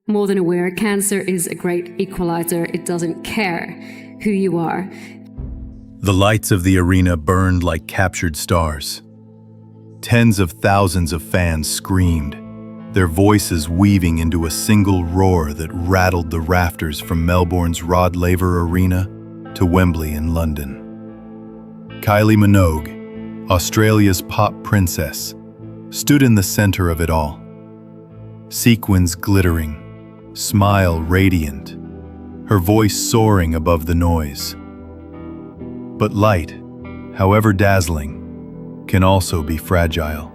more than aware, cancer is a great equalizer. It doesn't care who you are. The lights of the arena burned like captured stars. Tens of thousands of fans screamed, their voices weaving into a single roar that rattled the rafters from Melbourne's Rod Laver Arena to Wembley in London. Kylie Minogue, Australia's pop princess, stood in the center of it all. Sequins glittering, smile radiant, her voice soaring above the noise. But light, however dazzling, can also be fragile.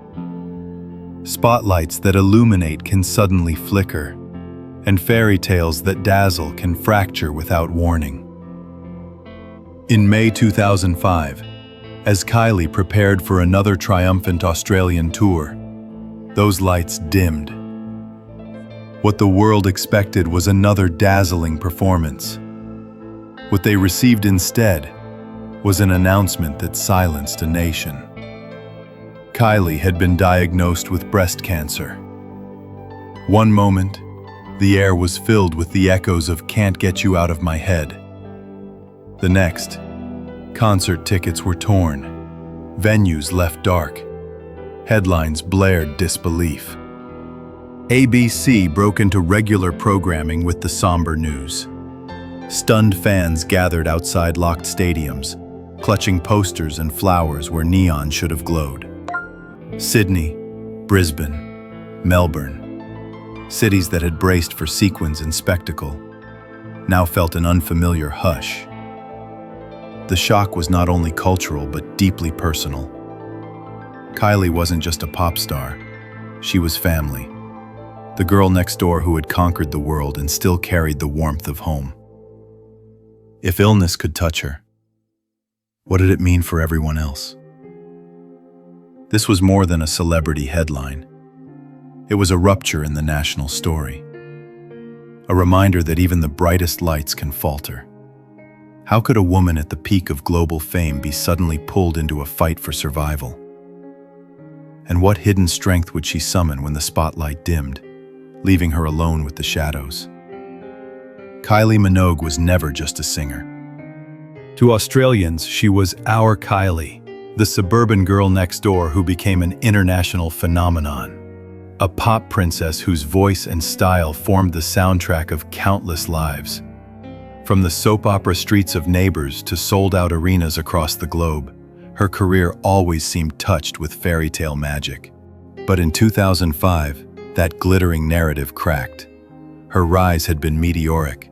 Spotlights that illuminate can suddenly flicker, and fairy tales that dazzle can fracture without warning. In May 2005, as Kylie prepared for another triumphant Australian tour, those lights dimmed. What the world expected was another dazzling performance. What they received instead was an announcement that silenced a nation. Kylie had been diagnosed with breast cancer. One moment, the air was filled with the echoes of "Can't Get You Out of My Head." The next, concert tickets were torn, venues left dark, headlines blared disbelief. ABC broke into regular programming with the somber news. Stunned fans gathered outside locked stadiums, clutching posters and flowers where neon should have glowed. Sydney, Brisbane, Melbourne, cities that had braced for sequins and spectacle, now felt an unfamiliar hush. The shock was not only cultural but deeply personal. Kylie wasn't just a pop star, she was family. The girl next door who had conquered the world and still carried the warmth of home. If illness could touch her, what did it mean for everyone else? This was more than a celebrity headline. It was a rupture in the national story. A reminder that even the brightest lights can falter. How could a woman at the peak of global fame be suddenly pulled into a fight for survival? And what hidden strength would she summon when the spotlight dimmed, leaving her alone with the shadows? Kylie Minogue was never just a singer. To Australians, she was our Kylie, the suburban girl next door who became an international phenomenon. A pop princess whose voice and style formed the soundtrack of countless lives. From the soap opera streets of Neighbours to sold-out arenas across the globe, her career always seemed touched with fairy tale magic. But in 2005, that glittering narrative cracked. Her rise had been meteoric.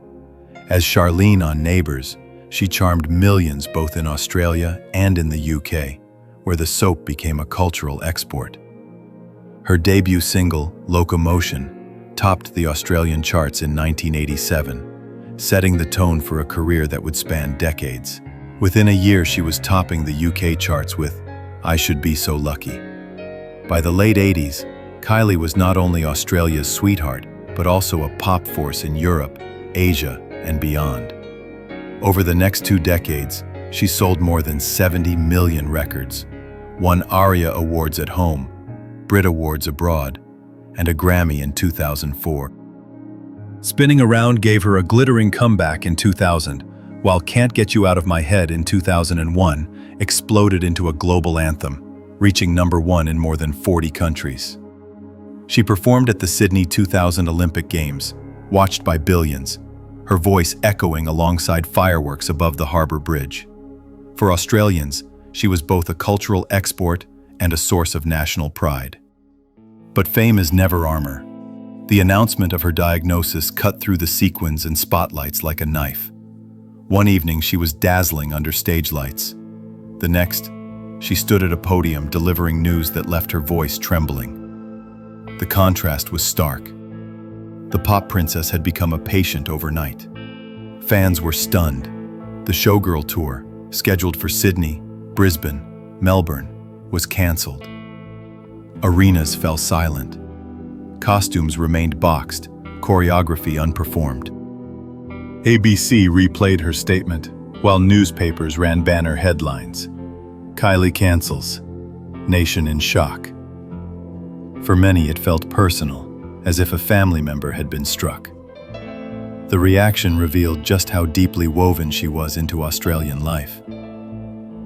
As Charlene on Neighbours, she charmed millions both in Australia and in the UK, where the soap became a cultural export. Her debut single, Locomotion, topped the Australian charts in 1987, setting the tone for a career that would span decades. Within a year, she was topping the UK charts with I Should Be So Lucky. By the late 80s, Kylie was not only Australia's sweetheart, but also a pop force in Europe, Asia, and beyond. Over the next 2 decades, she sold more than 70 million records, won ARIA Awards at home, Brit Awards abroad, and a Grammy in 2004. Spinning Around gave her a glittering comeback in 2000, while Can't Get You Out of My Head in 2001 exploded into a global anthem, reaching #1 in more than 40 countries. She performed at the Sydney 2000 Olympic Games, watched by billions, her voice echoing alongside fireworks above the Harbour Bridge. For Australians, she was both a cultural export and a source of national pride. But fame is never armor. The announcement of her diagnosis cut through the sequins and spotlights like a knife. One evening, she was dazzling under stage lights. The next, she stood at a podium delivering news that left her voice trembling. The contrast was stark. The pop princess had become a patient overnight. Fans were stunned. The Showgirl Tour, scheduled for Sydney, Brisbane, Melbourne, was cancelled. Arenas fell silent. Costumes remained boxed, choreography unperformed. ABC replayed her statement, while newspapers ran banner headlines. Kylie cancels. Nation in shock. For many, it felt personal, as if a family member had been struck. The reaction revealed just how deeply woven she was into Australian life.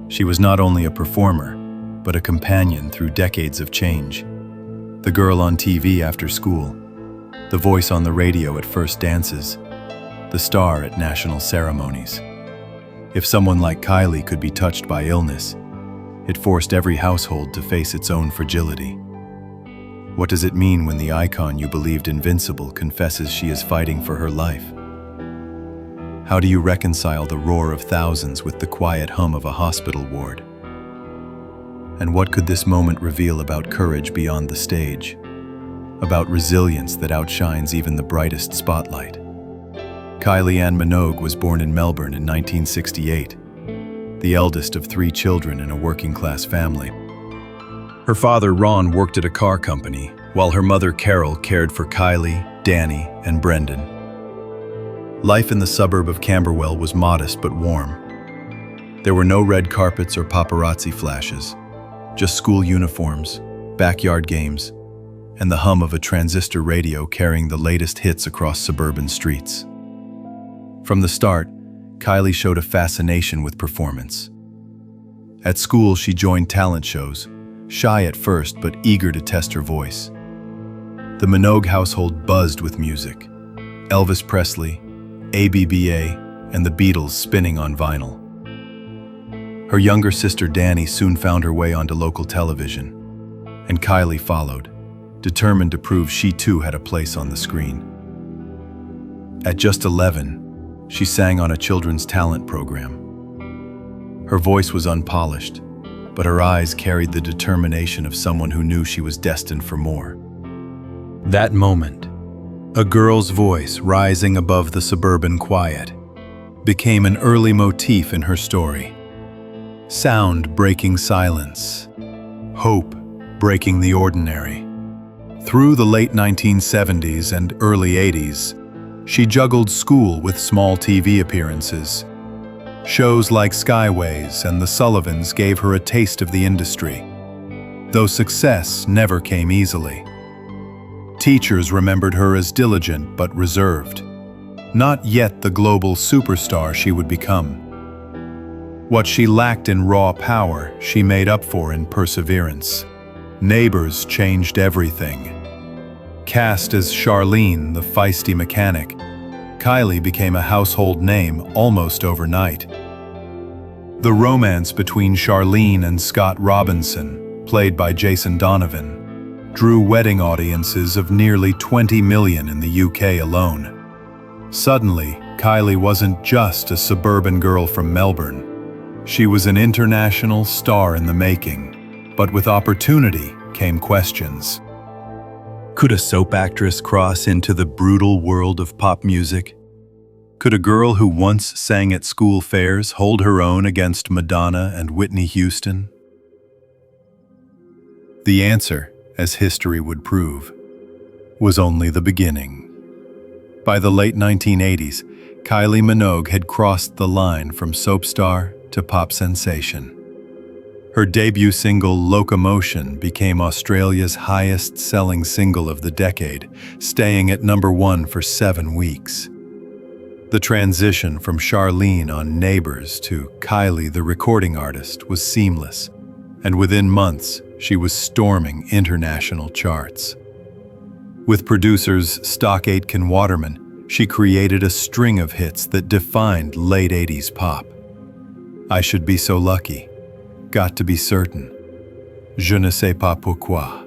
She was not only a performer, but a companion through decades of change. The girl on TV after school, the voice on the radio at first dances, the star at national ceremonies. If someone like Kylie could be touched by illness, it forced every household to face its own fragility. What does it mean when the icon you believed invincible confesses she is fighting for her life? How do you reconcile the roar of thousands with the quiet hum of a hospital ward? And what could this moment reveal about courage beyond the stage? About resilience that outshines even the brightest spotlight? Kylie Minogue was born in Melbourne in 1968, the eldest of 3 children in a working-class family. Her father, Ron, worked at a car company, while her mother, Carol, cared for Kylie, Danny, and Brendan. Life in the suburb of Camberwell was modest but warm. There were no red carpets or paparazzi flashes, just school uniforms, backyard games, and the hum of a transistor radio carrying the latest hits across suburban streets. From the start, Kylie showed a fascination with performance. At school, she joined talent shows, shy at first but eager to test her voice. The Minogue household buzzed with music. Elvis Presley, ABBA, and the Beatles spinning on vinyl. Her younger sister Danny soon found her way onto local television, and Kylie followed, determined to prove she too had a place on the screen. At just 11, she sang on a children's talent program. Her voice was unpolished, but her eyes carried the determination of someone who knew she was destined for more. That moment, a girl's voice rising above the suburban quiet, became an early motif in her story. Sound breaking silence, hope breaking the ordinary. Through the late 1970s and early 80s, she juggled school with small TV appearances. Shows like Skyways and The Sullivans gave her a taste of the industry, though success never came easily. Teachers remembered her as diligent but reserved, not yet the global superstar she would become. What she lacked in raw power, she made up for in perseverance. Neighbors changed everything. Cast as Charlene, the feisty mechanic, Kylie became a household name almost overnight. The romance between Charlene and Scott Robinson, played by Jason Donovan, drew wedding audiences of nearly 20 million in the UK alone. Suddenly, Kylie wasn't just a suburban girl from Melbourne. She was an international star in the making. But with opportunity came questions. Could a soap actress cross into the brutal world of pop music? Could a girl who once sang at school fairs hold her own against Madonna and Whitney Houston? The answer, as history would prove, was only the beginning. By the late 1980s, Kylie Minogue had crossed the line from soap star to pop sensation. Her debut single, Locomotion, became Australia's highest-selling single of the decade, staying at #1 for 7 weeks. The transition from Charlene on Neighbours to Kylie, the recording artist, was seamless, and within months, she was storming international charts. With producers Stock Aitken Waterman, she created a string of hits that defined late 80s pop. I Should Be So Lucky, Got to Be Certain, Je ne sais pas pourquoi.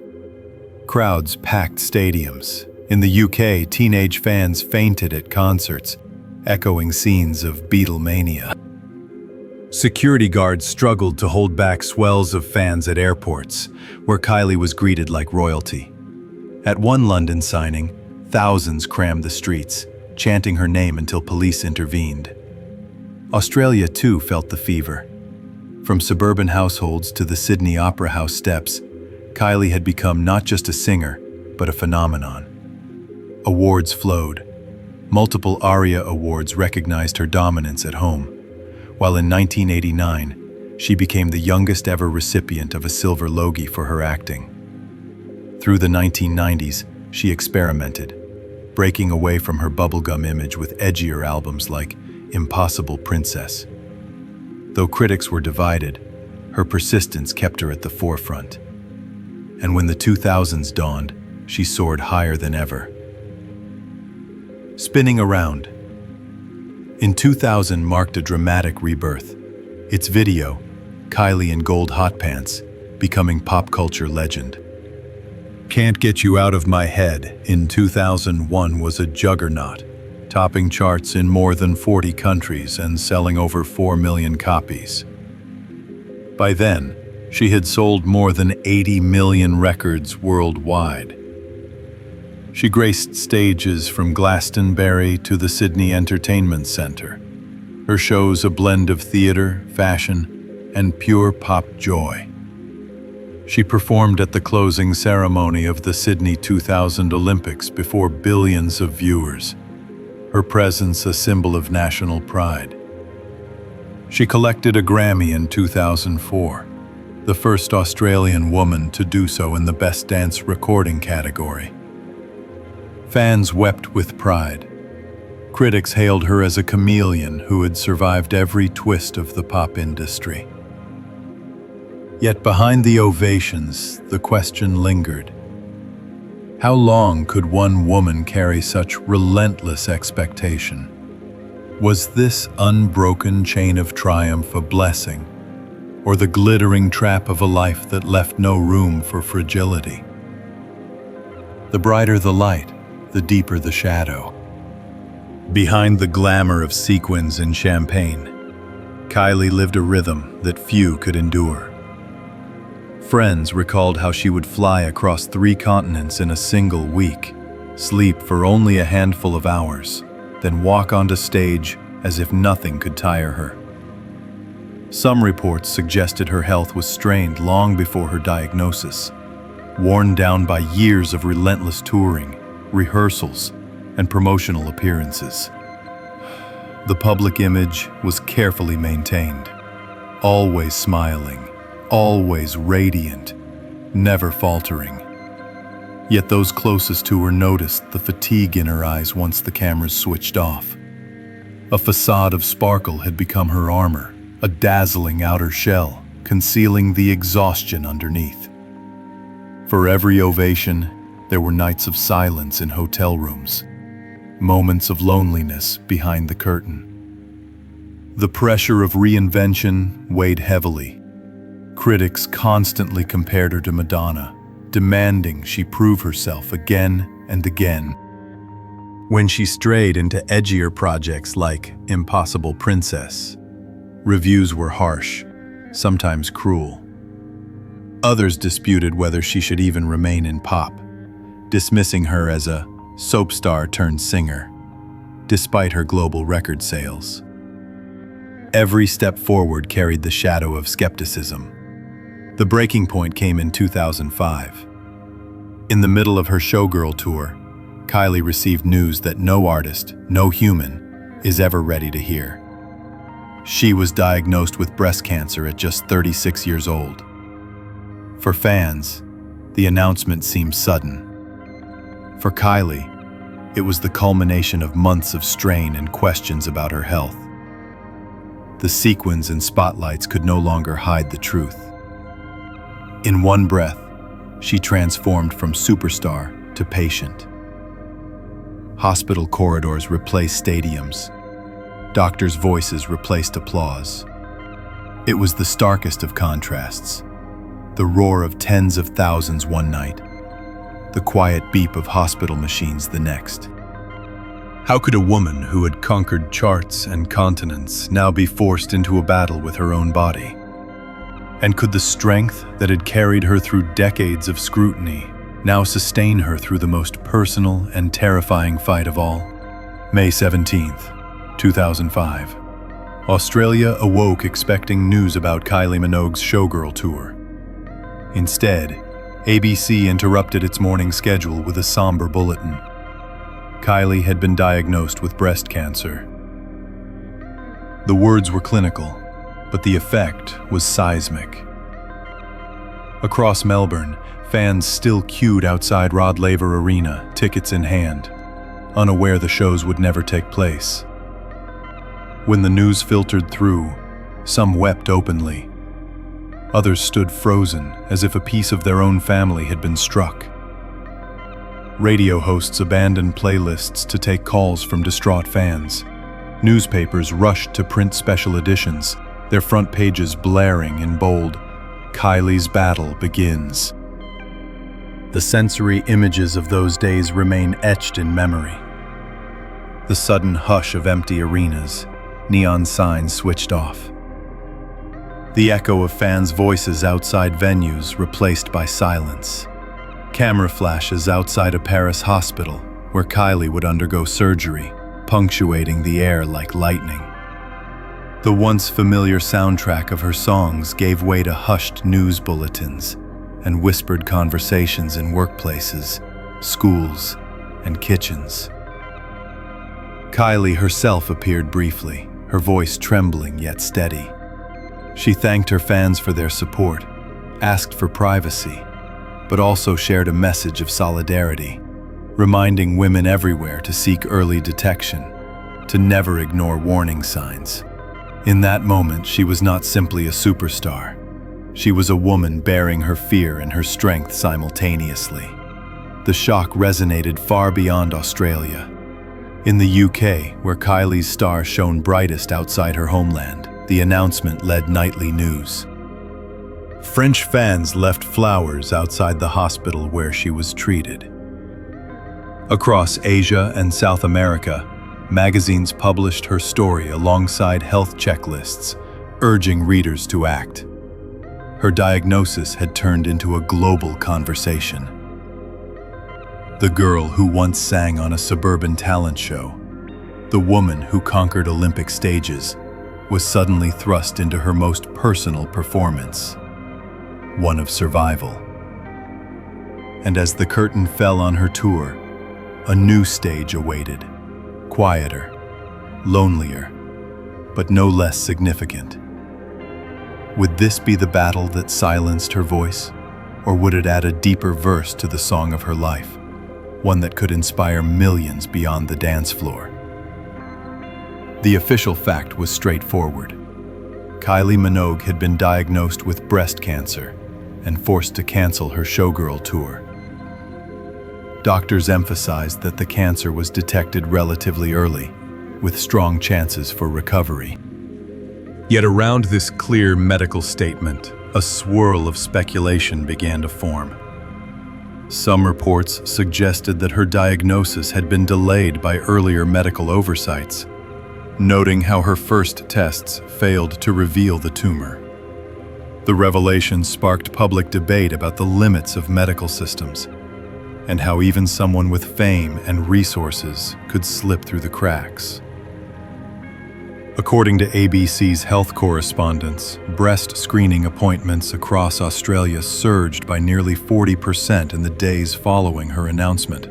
Crowds packed stadiums. In the UK, teenage fans fainted at concerts, echoing scenes of Beatlemania. Security guards struggled to hold back swells of fans at airports, where Kylie was greeted like royalty. At one London signing, thousands crammed the streets, chanting her name until police intervened. Australia, too, felt the fever. From suburban households to the Sydney Opera House steps, Kylie had become not just a singer, but a phenomenon. Awards flowed. Multiple ARIA awards recognized her dominance at home, while in 1989, she became the youngest ever recipient of a Silver Logie for her acting. Through the 1990s, she experimented, breaking away from her bubblegum image with edgier albums like Impossible Princess. Though critics were divided, her persistence kept her at the forefront. And when the 2000s dawned, she soared higher than ever. Spinning around. In 2000 marked a dramatic rebirth. Its video, Kylie in gold hot pants, becoming pop culture legend. Can't Get You Out of My Head in 2001 was a juggernaut, topping charts in more than 40 countries and selling over 4 million copies. By then, she had sold more than 80 million records worldwide. She graced stages from Glastonbury to the Sydney Entertainment Centre. Her shows a blend of theatre, fashion, and pure pop joy. She performed at the closing ceremony of the Sydney 2000 Olympics before billions of viewers, her presence a symbol of national pride. She collected a Grammy in 2004, the first Australian woman to do so in the Best Dance Recording category. Fans wept with pride. Critics hailed her as a chameleon who had survived every twist of the pop industry. Yet behind the ovations, the question lingered. How long could one woman carry such relentless expectation? Was this unbroken chain of triumph a blessing, or the glittering trap of a life that left no room for fragility? The brighter the light, the deeper the shadow. Behind the glamour of sequins and champagne, Kylie lived a rhythm that few could endure. Friends recalled how she would fly across 3 continents in a single week, sleep for only a handful of hours, then walk onto stage as if nothing could tire her. Some reports suggested her health was strained long before her diagnosis, worn down by years of relentless touring, rehearsals, and promotional appearances. The public image was carefully maintained, always smiling, always radiant, never faltering. Yet those closest to her noticed the fatigue in her eyes once the cameras switched off. A facade of sparkle had become her armor, a dazzling outer shell, concealing the exhaustion underneath. For every ovation, there were nights of silence in hotel rooms, moments of loneliness behind the curtain. The pressure of reinvention weighed heavily. Critics constantly compared her to Madonna, demanding she prove herself again and again. When she strayed into edgier projects like Impossible Princess, reviews were harsh, sometimes cruel. Others disputed whether she should even remain in pop, dismissing her as a soap star turned singer, despite her global record sales. Every step forward carried the shadow of skepticism. The breaking point came in 2005. In the middle of her Showgirl Tour, Kylie received news that no artist, no human, is ever ready to hear. She was diagnosed with breast cancer at just 36 years old. For fans, the announcement seemed sudden. For Kylie, it was the culmination of months of strain and questions about her health. The sequins and spotlights could no longer hide the truth. In one breath, she transformed from superstar to patient. Hospital corridors replaced stadiums. Doctors' voices replaced applause. It was the starkest of contrasts. The roar of tens of thousands one night, the quiet beep of hospital machines the next. How could a woman who had conquered charts and continents now be forced into a battle with her own body? And could the strength that had carried her through decades of scrutiny now sustain her through the most personal and terrifying fight of all? May 17th, 2005. Australia awoke expecting news about Kylie Minogue's Showgirl Tour. Instead, ABC interrupted its morning schedule with a somber bulletin. Kylie had been diagnosed with breast cancer. The words were clinical, but the effect was seismic. Across Melbourne, fans still queued outside Rod Laver Arena, tickets in hand, unaware the shows would never take place. When the news filtered through, some wept openly. Others stood frozen, as if a piece of their own family had been struck. Radio hosts abandoned playlists to take calls from distraught fans. Newspapers rushed to print special editions, their front pages blaring in bold, "Kylie's battle begins." The sensory images of those days remain etched in memory. The sudden hush of empty arenas, neon signs switched off. The echo of fans' voices outside venues replaced by silence. Camera flashes outside a Paris hospital where Kylie would undergo surgery, punctuating the air like lightning. The once familiar soundtrack of her songs gave way to hushed news bulletins and whispered conversations in workplaces, schools, and kitchens. Kylie herself appeared briefly, her voice trembling yet steady. She thanked her fans for their support, asked for privacy, but also shared a message of solidarity, reminding women everywhere to seek early detection, to never ignore warning signs. In that moment, she was not simply a superstar. She was a woman bearing her fear and her strength simultaneously. The shock resonated far beyond Australia. In the UK, where Kylie's star shone brightest outside her homeland, the announcement led nightly news. French fans left flowers outside the hospital where she was treated. Across Asia and South America, magazines published her story alongside health checklists, urging readers to act. Her diagnosis had turned into a global conversation. The girl who once sang on a suburban talent show, the woman who conquered Olympic stages, was suddenly thrust into her most personal performance, one of survival. And as the curtain fell on her tour, a new stage awaited. Quieter, lonelier, but no less significant. Would this be the battle that silenced her voice, or would it add a deeper verse to the song of her life, one that could inspire millions beyond the dance floor? The official fact was straightforward. Kylie Minogue had been diagnosed with breast cancer and forced to cancel her Showgirl Tour. Doctors emphasized that the cancer was detected relatively early, with strong chances for recovery. Yet around this clear medical statement, a swirl of speculation began to form. Some reports suggested that her diagnosis had been delayed by earlier medical oversights, noting how her first tests failed to reveal the tumor. The revelation sparked public debate about the limits of medical systems, and how even someone with fame and resources could slip through the cracks. According to ABC's health correspondents, breast screening appointments across Australia surged by nearly 40% in the days following her announcement,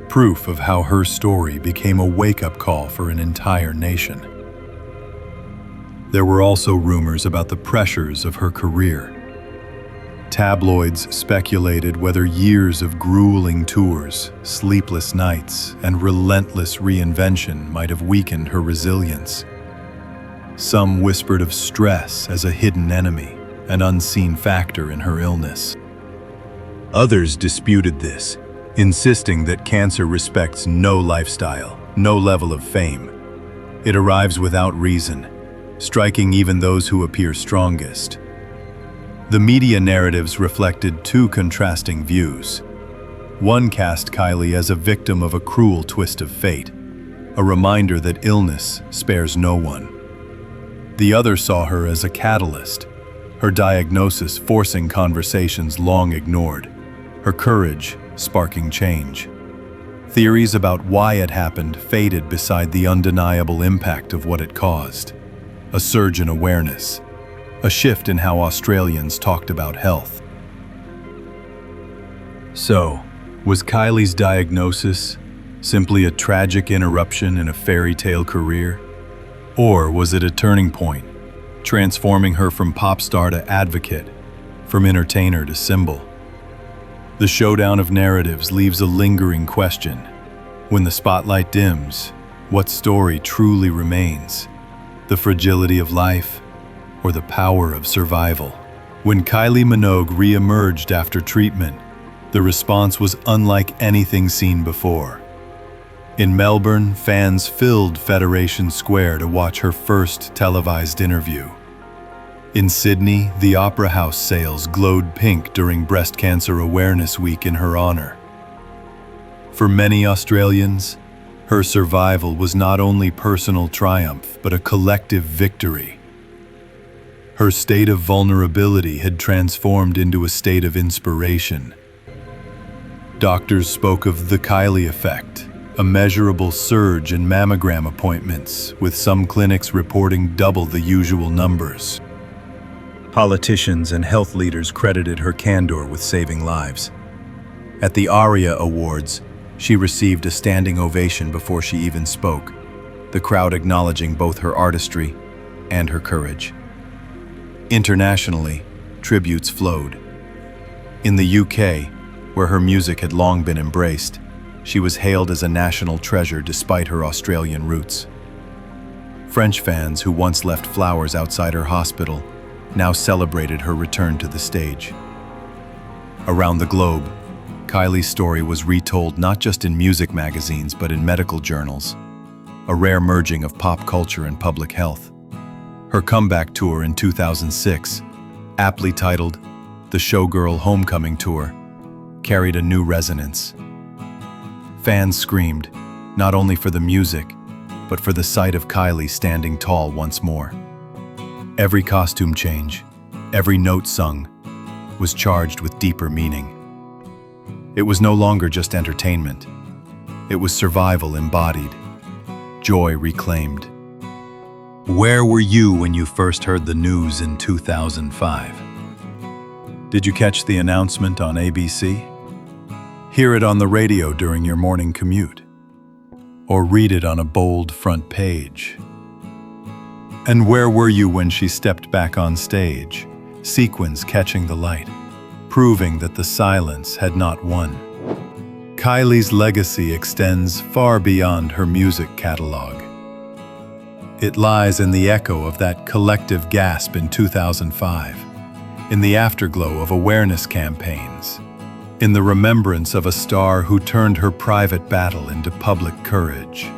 proof of how her story became a wake-up call for an entire nation. There were also rumors about the pressures of her career. Tabloids speculated whether years of grueling tours, sleepless nights, and relentless reinvention might have weakened her resilience. Some whispered of stress as a hidden enemy, an unseen factor in her illness. Others disputed this, insisting that cancer respects no lifestyle, no level of fame. It arrives without reason, striking even those who appear strongest. The media narratives reflected two contrasting views. One cast Kylie as a victim of a cruel twist of fate, a reminder that illness spares no one. The other saw her as a catalyst, her diagnosis forcing conversations long ignored, her courage sparking change. Theories about why it happened faded beside the undeniable impact of what it caused. A surge in awareness, a shift in how Australians talked about health. So, was Kylie's diagnosis simply a tragic interruption in a fairy tale career? Or was it a turning point, transforming her from pop star to advocate, from entertainer to symbol. The showdown of narratives leaves a lingering question. When the spotlight dims, what story truly remains? The fragility of life or the power of survival? When Kylie Minogue re-emerged after treatment, the response was unlike anything seen before. In Melbourne, fans filled Federation Square to watch her first televised interview. In Sydney, the Opera House sails glowed pink during Breast Cancer Awareness Week in her honor. For many Australians, her survival was not only personal triumph, but a collective victory. Her state of vulnerability had transformed into a state of inspiration. Doctors spoke of the Kylie effect, a measurable surge in mammogram appointments, with some clinics reporting double the usual numbers. Politicians and health leaders credited her candor with saving lives. At the ARIA Awards, she received a standing ovation before she even spoke, the crowd acknowledging both her artistry and her courage. Internationally, tributes flowed. In the UK, where her music had long been embraced, she was hailed as a national treasure despite her Australian roots. French fans who once left flowers outside her hospital now celebrated her return to the stage. Around the globe, Kylie's story was retold not just in music magazines but in medical journals, a rare merging of pop culture and public health. Her comeback tour in 2006, aptly titled the Showgirl Homecoming Tour, carried a new resonance. Fans screamed, not only for the music, but for the sight of Kylie standing tall once more. Every costume change, every note sung, was charged with deeper meaning. It was no longer just entertainment. It was survival embodied, joy reclaimed. Where were you when you first heard the news in 2005? Did you catch the announcement on ABC? Hear it on the radio during your morning commute? Or read it on a bold front page? And where were you when she stepped back on stage, sequins catching the light, proving that the silence had not won? Kylie's legacy extends far beyond her music catalog. It lies in the echo of that collective gasp in 2005, in the afterglow of awareness campaigns, in the remembrance of a star who turned her private battle into public courage.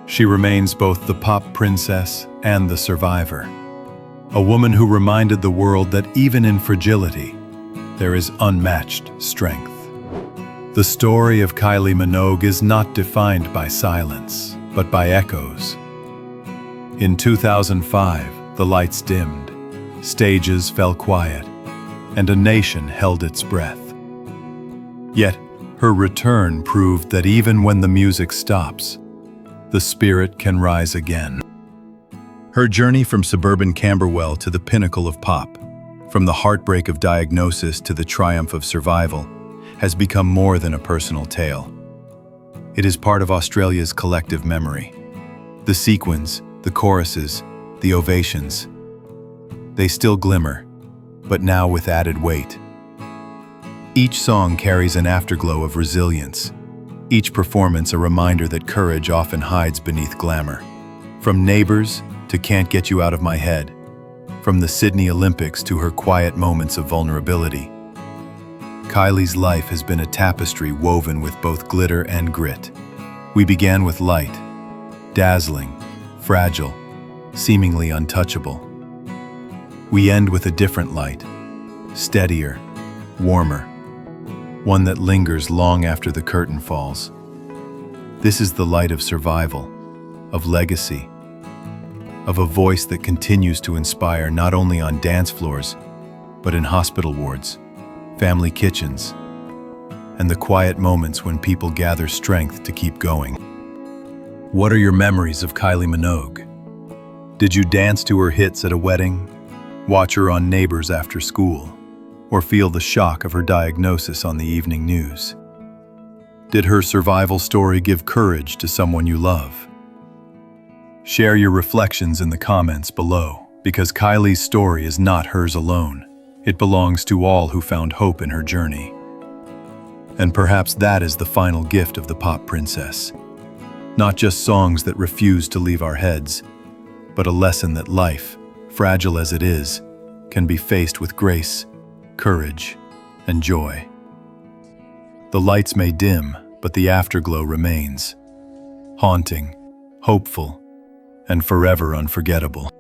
She remains both the pop princess and the survivor, a woman who reminded the world that even in fragility, there is unmatched strength. The story of Kylie Minogue is not defined by silence, but by echoes. In 2005, the lights dimmed, stages fell quiet, and a nation held its breath. Yet, her return proved that even when the music stops, the spirit can rise again. Her journey from suburban Camberwell to the pinnacle of pop, from the heartbreak of diagnosis to the triumph of survival, has become more than a personal tale. It is part of Australia's collective memory. The sequins, the choruses, the ovations, they still glimmer, but now with added weight. Each song carries an afterglow of resilience, each performance a reminder that courage often hides beneath glamour. From Neighbours to Can't Get You Out of My Head, from the Sydney Olympics to her quiet moments of vulnerability, Kylie's life has been a tapestry woven with both glitter and grit. We began with light, dazzling, fragile, seemingly untouchable. We end with a different light, steadier, warmer, one that lingers long after the curtain falls. This is the light of survival, of legacy, of a voice that continues to inspire not only on dance floors, but in hospital wards, family kitchens, and the quiet moments when people gather strength to keep going. What are your memories of Kylie Minogue? Did you dance to her hits at a wedding, watch her on Neighbours after school, or feel the shock of her diagnosis on the evening news? Did her survival story give courage to someone you love? Share your reflections in the comments below, because Kylie's story is not hers alone. It belongs to all who found hope in her journey. And perhaps that is the final gift of the pop princess. Not just songs that refuse to leave our heads, but a lesson that life, fragile as it is, can be faced with grace, courage, and joy. The lights may dim, but the afterglow remains, haunting, hopeful, and forever unforgettable.